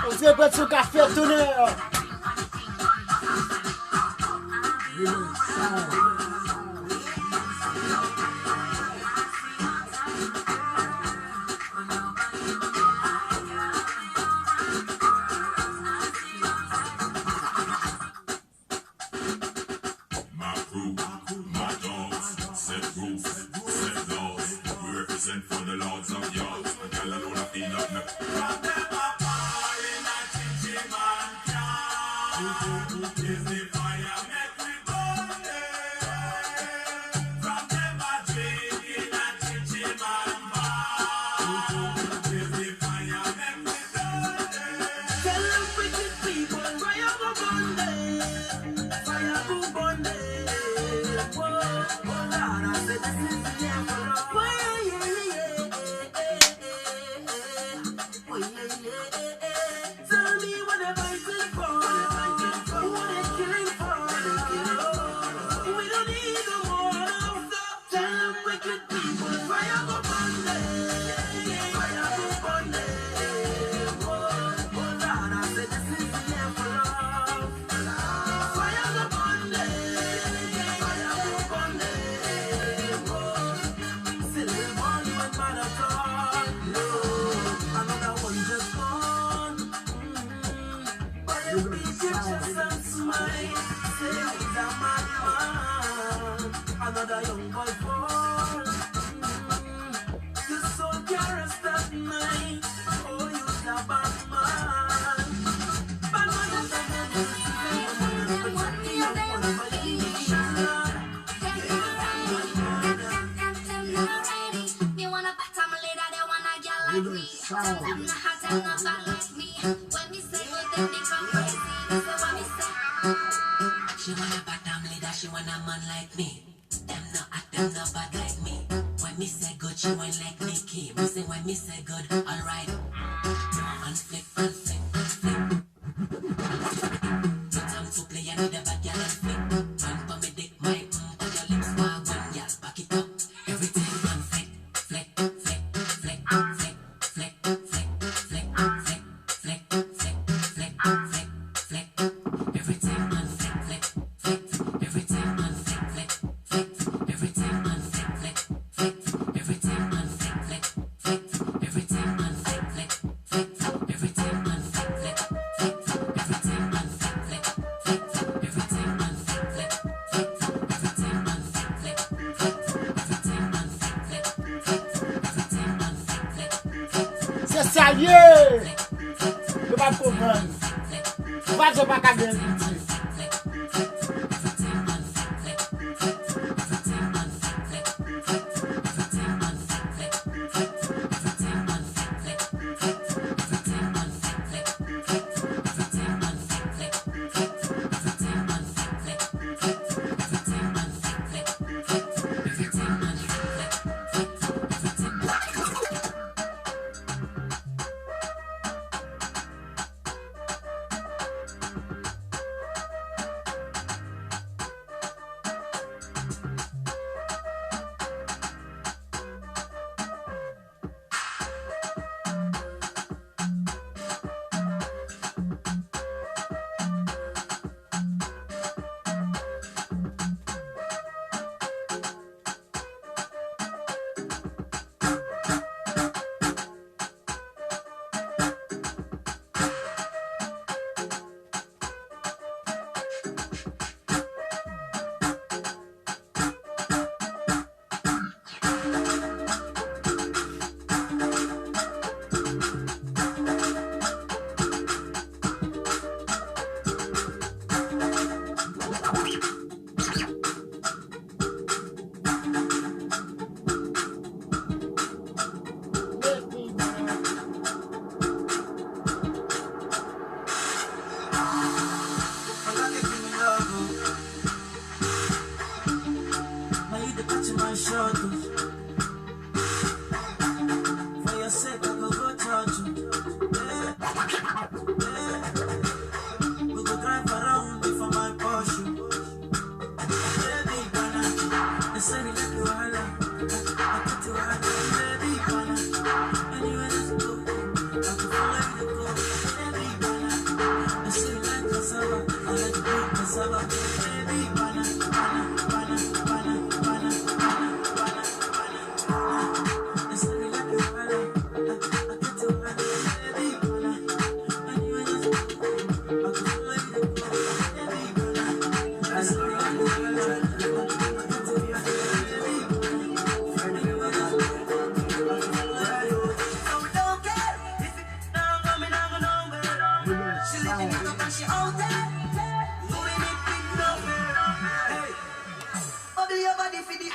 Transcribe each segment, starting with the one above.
Você pode ser um café túnel. Another young boy fall. You so careless that night. Oh, you the bad man. Bad man. You wanna pat on my later, they wanna get like me. Tell them not hot, tell them not bad like me. When me say good, then they come crazy. This is what me say. She wanna pat on later, she want a man like me. Them not bad like me. When me say good, she went like Nicky. Me say when me say good, alright. And flip, and flip, and flip. No time to play, I need a bad girl and flip. When for me dick, my on your lips, walk one, y'all back it up. Everything on flick, flick, flick, flick, flick, flick, flick, flick, flick, flick, flick, flick, flick, flick. Everything on flick, flick, flick. Everything on flick, flick, flick. Everything on flick, flick, flick. Everything on flick, flick, flick. Everything on flick, flick, flick. Everything on flick, flick, flick. Everything on flick, flick, flick. Everything on flick, flick, flick. Everything on flick, flick, flick. Everything on flick, flick, flick. Everything on flick, flick, flick. C'est sérieux! Le pas comprendre. Pas de pas gagner.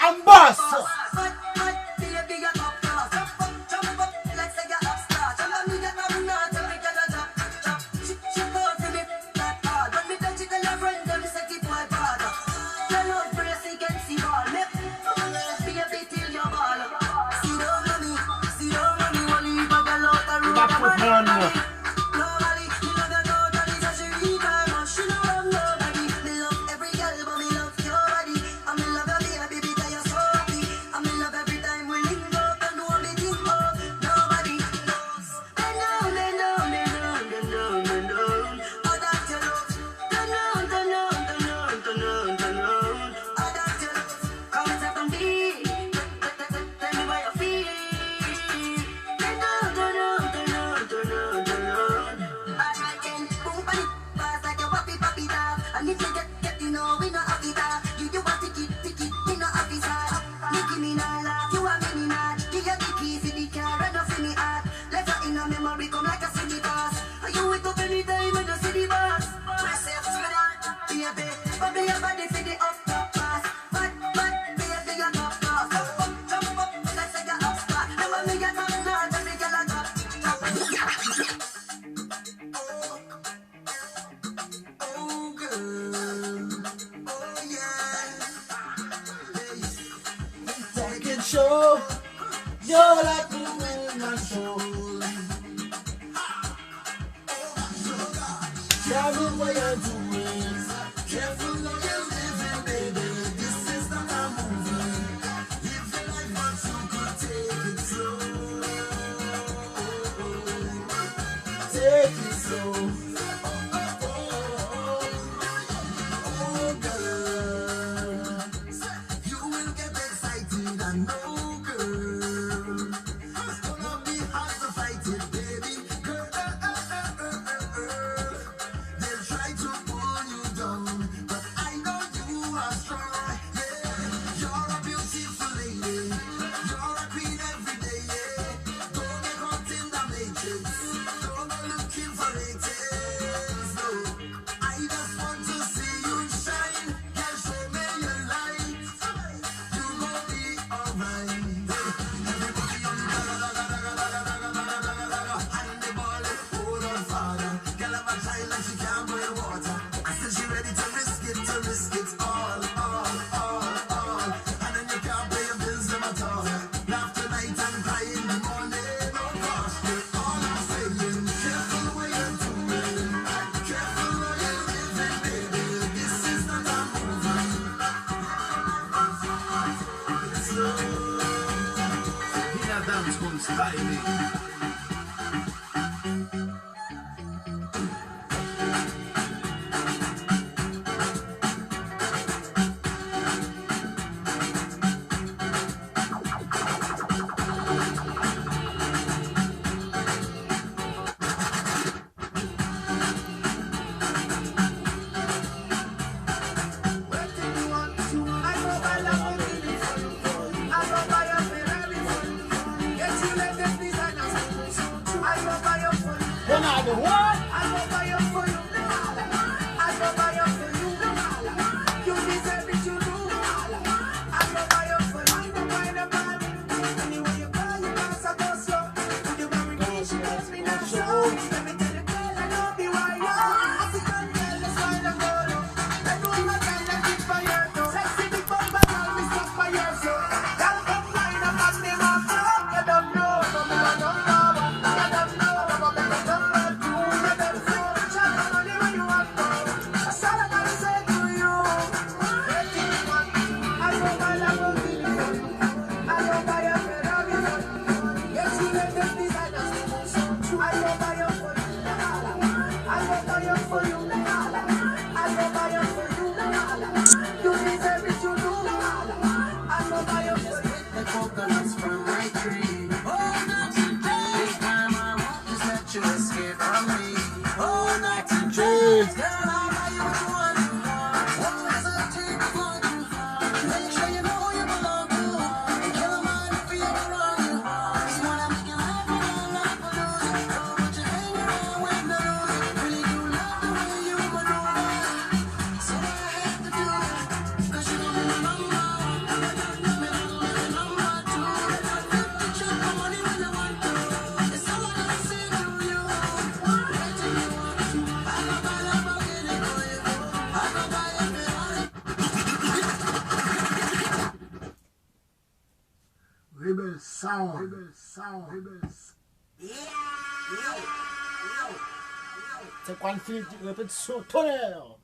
I'm boss. Show, you're like in my soul. Tell me what you're doing. Careful what you're living, baby. This is not a movie. Live the life, but you could take it slow. Take it slow. Oh, girl, you will get excited and know, girl. It's gonna be hard to fight it, baby. Girl, they'll try to pull you down, but I know you are strong. Yeah, you're a beautiful lady. You're a queen every day. Yeah, don't get caught in the matrix. Don't go looking for Ronaldo, what? I go buy you for you. I go buy you for you. You deserve it, you do. I go buy you for you. Find a man. Anyway you call, you pass a go slow. You marry me, she tells me not so. Let me tell you, girl, I know be why you. African girl, let's find a goal. Let go of my time, let it for your toe. Sexy big bumper, girl, me stuck for your soul. Girl, come find a man, name of flow. You don't know, but me want to know. You don't know, but me want to know. You don't know, shall I know the way you want to. That's all I gotta say to you. Everything you want, I go buy Lamborghini for you. I go buy a Ferrari for you. Yes, you let them designers do so true. I go buy you for you. I go buy you for you. I go buy you for you. You deserve it, you do. I go buy you for you. The coconuts from my tree. Oh, not today. This time I won't just let you escape from me. Oh, not today. Girl, I'll buy you what you want. Won't hesitate to want you. Make sure you know you belong to. And kill a man if he ever wrong you. Just wanna make you laugh and I'll laugh and lose it. Don't want you hanging around with no lose it. Really do love the way you maneuver. So I have to do that. 'Cause you know I'm number one. Me number two. To check my money when you want to. It's all I gotta say to you. Anything you want. I go buy Lamborghini for you. I go buy a Ferrari. Rebel sound, rebel sound, rebel sound. C'est quoi le film? Répète ça, tonnerre!